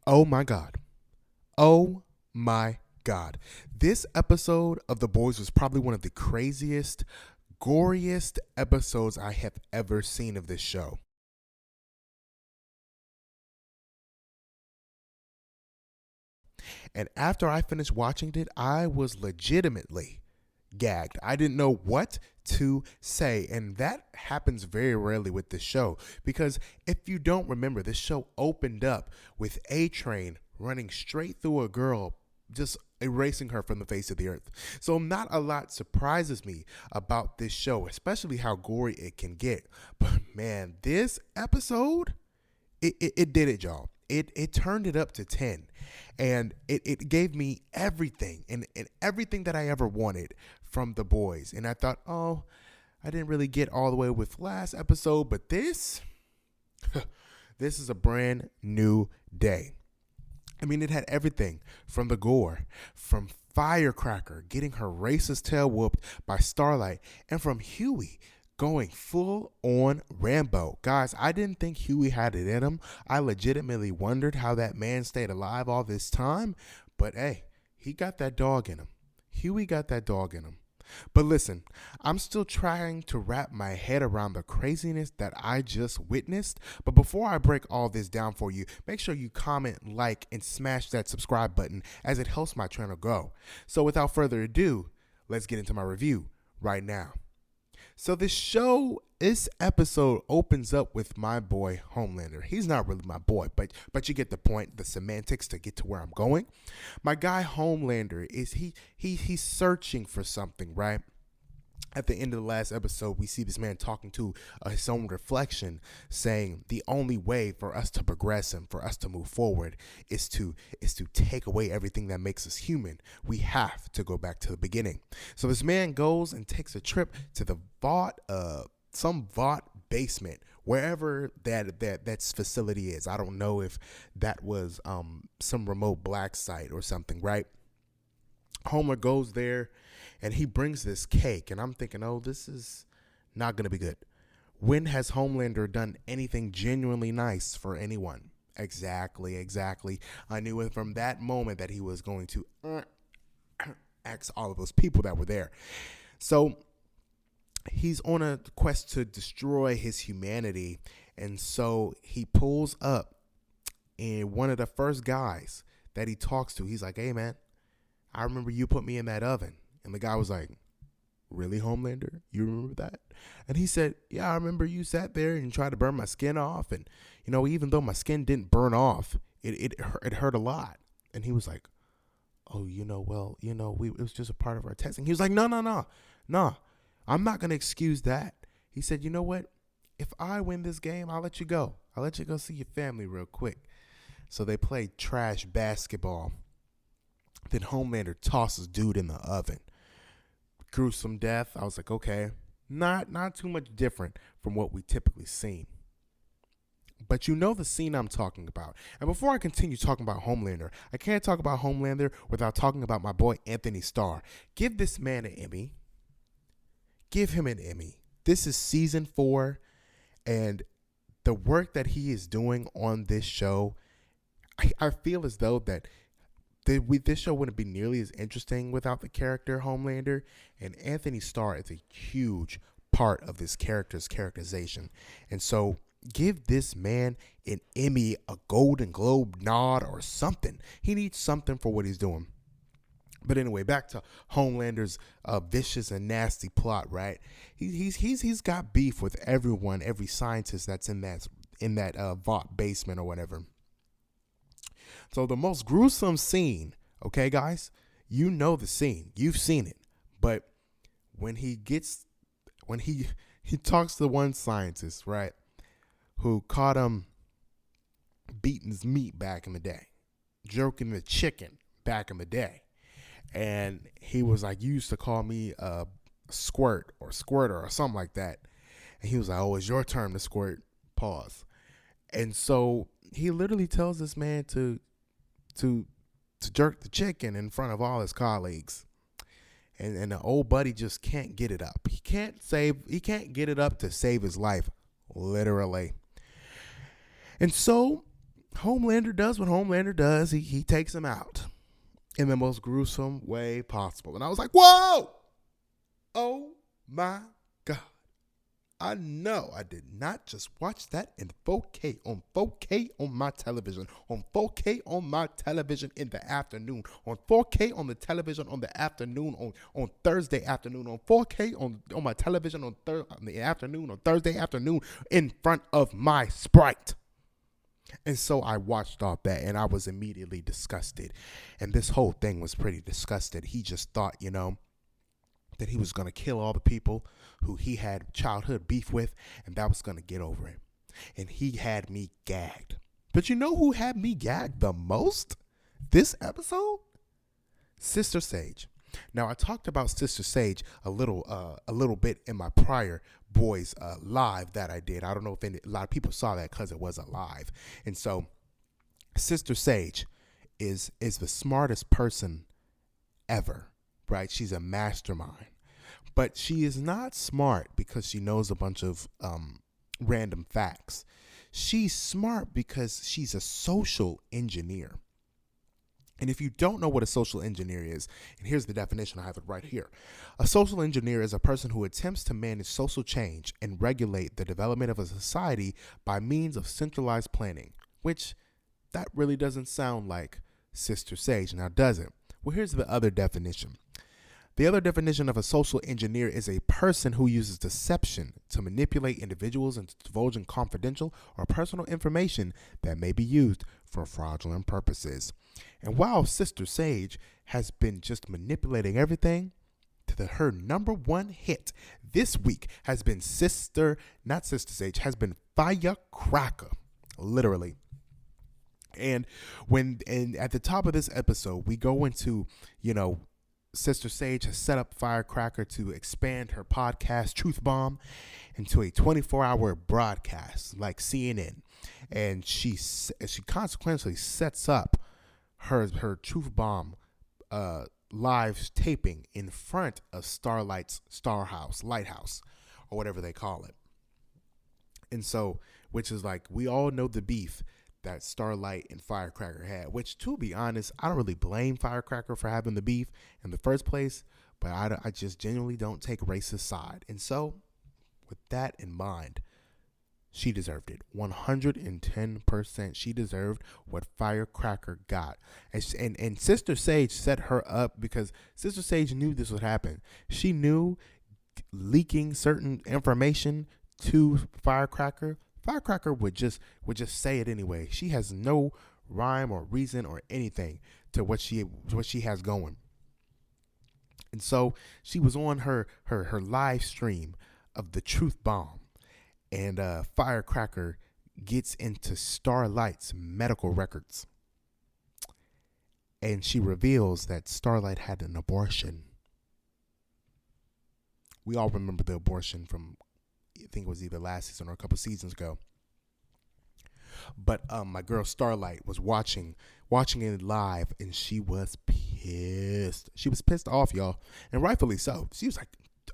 Oh my God. Oh my God. This episode of The Boys was probably one of the craziest, goriest episodes I have ever seen of this show. And after I finished watching it, I was legitimately gagged. I didn't know what to say. And that happens very rarely with this show because if you don't remember, this show opened up with A Train running straight through a girl, just erasing her from the face of the earth. So not a lot surprises me about this show, especially how gory it can get. But man, this episode, it did it, y'all. It turned it up to 10, and it gave me everything and everything that I ever wanted from The Boys. And I thought, oh, I didn't really get all the way with last episode, but this this is a brand new day. I mean, it had everything from the gore, from Firecracker getting her racist tail whooped by Starlight, and from Huey going full on Rambo. Guys, I didn't think Huey had it in him. I legitimately wondered how that man stayed alive all this time. But hey, he got that dog in him. Huey got that dog in him. But listen, I'm still trying to wrap my head around the craziness that I just witnessed. But before I break all this down for you, make sure you comment, like, and smash that subscribe button as it helps my channel grow. So without further ado, let's get into my review right now. So this episode opens up with my boy Homelander. He's not really my boy, but you get the point, the semantics to get to where I'm going. My guy Homelander is he's searching for something, right? At the end of the last episode, we see this man talking to his own reflection, saying the only way for us to progress and for us to move forward is to take away everything that makes us human. We have to go back to the beginning. So this man goes and takes a trip to the vault, some vault basement, wherever that facility is. I don't know if that was some remote black site or something, right? Homer goes there and he brings this cake, and I'm thinking, oh, this is not going to be good. When has Homelander done anything genuinely nice for anyone? Exactly. I knew it from that moment that he was going to axe all of those people that were there. So he's on a quest to destroy his humanity, and so he pulls up, and one of the first guys that he talks to, he's like, hey, man, I remember you put me in that oven. And the guy was like, really, Homelander? You remember that? And he said, yeah, I remember you sat there and tried to burn my skin off. And, even though my skin didn't burn off, it hurt a lot. And he was like, oh, it was just a part of our testing. He was like, no, I'm not going to excuse that. He said, you know what? If I win this game, I'll let you go. I'll let you go see your family real quick. So they played trash basketball. Then Homelander tosses dude in the oven. Gruesome death. I was like, okay, not too much different from what we typically see. But you know the scene I'm talking about. And before I continue talking about Homelander, I can't talk about Homelander without talking about my boy Anthony Starr. Give this man an Emmy. Give him an Emmy. This is season 4, and the work that he is doing on this show, I feel as though that this show wouldn't be nearly as interesting without the character Homelander, and Anthony Starr is a huge part of this character's characterization. And so give this man an Emmy, a Golden Globe nod, or something. He needs something for what he's doing. But anyway, back to Homelander's vicious and nasty plot, right? He's got beef with everyone, every scientist that's in that vault basement or whatever. So the most gruesome scene, okay, guys, you know the scene, you've seen it, but when he talks to one scientist, right, who caught him beating his meat back in the day, jerking the chicken back in the day, and he was like, you used to call me a squirt or squirter or something like that, and he was like, oh, it's your turn to squirt, pause. And so he literally tells this man to jerk the chicken in front of all his colleagues. And the old buddy just can't get it up. He can't get it up to save his life, literally. And so Homelander does what Homelander does. He takes him out in the most gruesome way possible. And I was like, whoa! Oh my God. I know I did not just watch that in 4K on my television, on 4K on my television in the afternoon, on 4K on the television on the afternoon, on Thursday afternoon, on 4K on my television on the afternoon, on Thursday afternoon in front of my Sprite. And so I watched all that and I was immediately disgusted. And this whole thing was pretty disgusted. He just thought, that he was going to kill all the people who he had childhood beef with, and that was going to get over him. And he had me gagged. But you know who had me gagged the most this episode? Sister Sage. Now, I talked about Sister Sage a little bit in my prior Boys live that I did. I don't know if a lot of people saw that because it was a live. And so Sister Sage is the smartest person ever. Right? She's a mastermind. But she is not smart because she knows a bunch of random facts. She's smart because she's a social engineer. And if you don't know what a social engineer is, and here's the definition, I have it right here. A social engineer is a person who attempts to manage social change and regulate the development of a society by means of centralized planning, which that really doesn't sound like Sister Sage, now does it? Well, here's the other definition. The other definition of a social engineer is a person who uses deception to manipulate individuals into divulging confidential or personal information that may be used for fraudulent purposes. And while Sister Sage has been just manipulating everything, her number one hit this week has been has been Firecracker, literally. And at the top of this episode, we go into, Sister Sage has set up Firecracker to expand her podcast, Truth Bomb, into a 24-hour broadcast like CNN. And she consequently sets up her Truth Bomb live taping in front of Starlight's Lighthouse, or whatever they call it. And so, which is like, we all know the beef that Starlight and Firecracker had, which, to be honest, I don't really blame Firecracker for having the beef in the first place, but I just genuinely don't take racist side. And so, with that in mind, she deserved it. 110%. She deserved what Firecracker got. And Sister Sage set her up because Sister Sage knew this would happen. She knew leaking certain information to Firecracker would just say it anyway. She has no rhyme or reason or anything to what she has going. And so she was on her live stream of the Truth Bomb, and Firecracker gets into Starlight's medical records, and she reveals that Starlight had an abortion. We all remember the abortion from, I think it was either last season or a couple seasons ago. But my girl Starlight was watching it live, and she was pissed. She was pissed off, y'all, and rightfully so. She was like,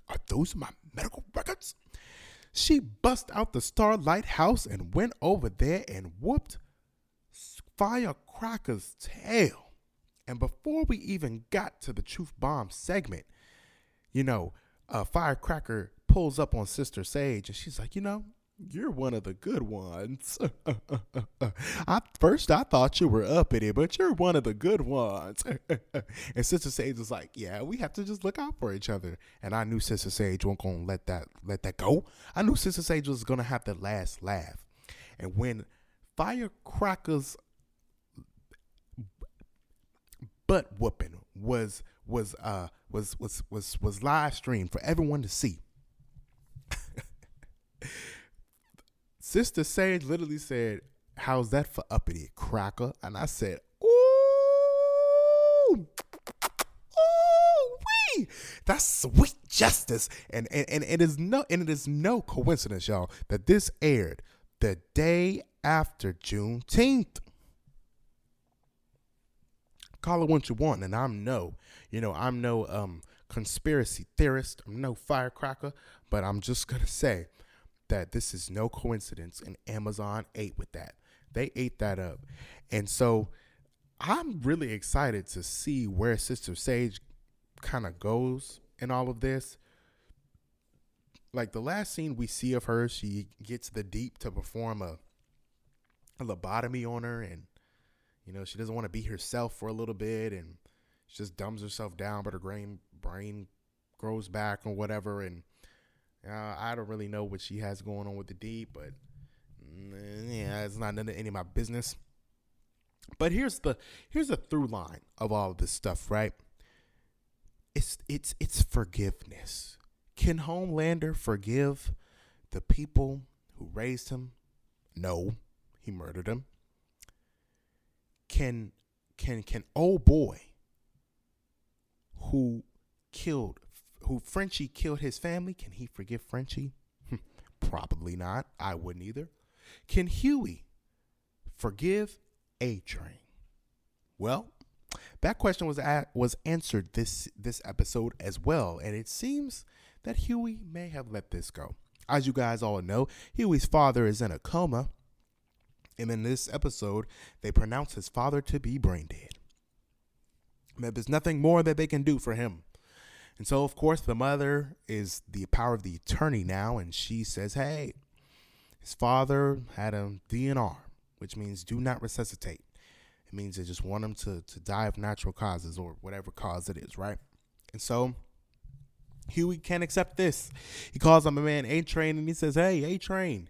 "Are those my medical records?" She bust out the Starlight house and went over there and whooped Firecracker's tail. And before we even got to the Truth Bomb segment, Firecracker pulls up on Sister Sage, and she's like, "You're one of the good ones." At first I thought you were uppity, but you're one of the good ones. And Sister Sage was like, "Yeah, we have to just look out for each other." And I knew Sister Sage wasn't gonna let that go. I knew Sister Sage was gonna have the last laugh. And when Firecracker's butt whooping was live streamed for everyone to see, Sister Sage literally said, "How's that for uppity, Cracker?" And I said, "Ooh, wee, that's sweet justice." And it is no coincidence, y'all, that this aired the day after Juneteenth. Call it what you want, and I'm no conspiracy theorist. I'm no firecracker, but I'm just gonna say that this is no coincidence, and Amazon ate with that. They ate that up. And so I'm really excited to see where Sister Sage kind of goes in all of this. Like the last scene we see of her, she gets the Deep to perform a lobotomy on her, and she doesn't want to be herself for a little bit, and she just dumbs herself down, but her brain grows back or whatever. And I don't really know what she has going on with the Deep, but yeah, it's not any of my business. But here's the through line of all of this stuff, right? It's forgiveness. Can Homelander forgive the people who raised him? No, he murdered them. Can old boy who Frenchie killed his family, can he forgive Frenchie? Probably not. I wouldn't either. Can Huey forgive A-Train? Well, that question was answered this episode as well, and it seems that Huey may have let this go. As you guys all know, Huey's father is in a coma, and in this episode, they pronounce his father to be brain dead. There's nothing more that they can do for him. And so, of course, the mother is the power of the attorney now, and she says, hey, his father had a DNR, which means do not resuscitate. It means they just want him to die of natural causes or whatever cause it is, right? And so Huey can't accept this. He calls up a man, A-Train, and he says, hey, A-Train,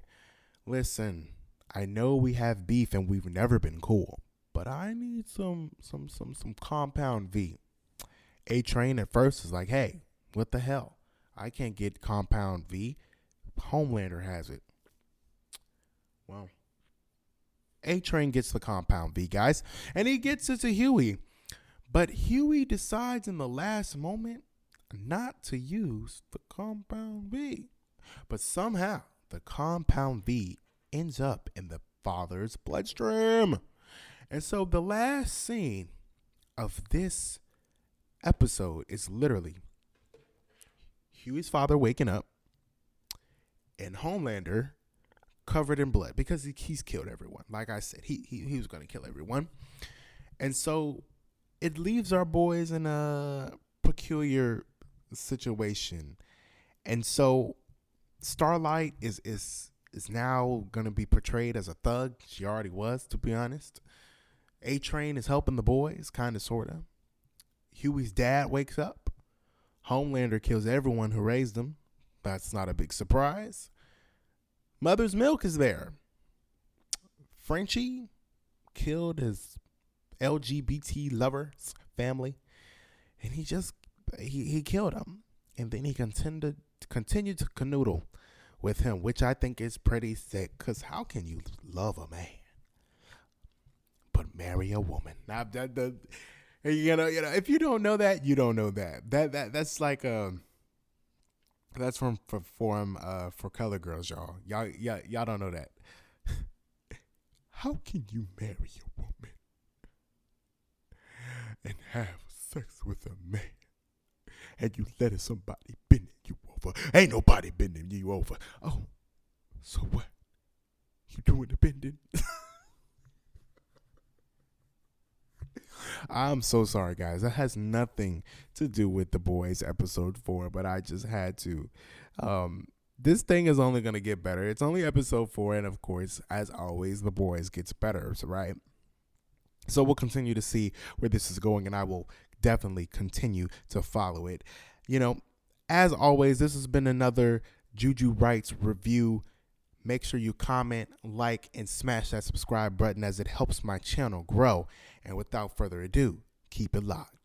listen, I know we have beef and we've never been cool, but I need some compound V. A-Train at first is like, hey, what the hell? I can't get compound V. Homelander has it. Well, A-Train gets the compound V, guys, and he gets it to Huey. But Huey decides in the last moment not to use the compound V. But somehow the compound V ends up in the father's bloodstream. And so the last scene of this episode is literally Huey's father waking up and Homelander covered in blood because he's killed everyone. Like I said, he was going to kill everyone. And so it leaves our boys in a peculiar situation. And so Starlight is now going to be portrayed as a thug. She already was, to be honest. A-Train is helping the boys, kind of, sort of. Huey's dad wakes up. Homelander kills everyone who raised him. That's not a big surprise. Mother's Milk is there. Frenchie killed his LGBT lover's family, and he killed him. And then he continued to canoodle with him, which I think is pretty sick, because how can you love a man but marry a woman? Now, if you don't know that, you don't know that. That's like that's from for color girls, y'all. Y'all don't know that. How can you marry a woman and have sex with a man and you letting somebody bend you over? Ain't nobody bending you over. Oh, so what? You doing the bending? I'm so sorry, guys. That has nothing to do with The Boys episode 4, but I just had to. This thing is only going to get better. It's only episode 4, and of course, as always, The Boys gets better, right? So we'll continue to see where this is going, and I will definitely continue to follow it. As always, this has been another Juju Writes review. Make sure you comment, like, and smash that subscribe button as it helps my channel grow. And without further ado, keep it locked.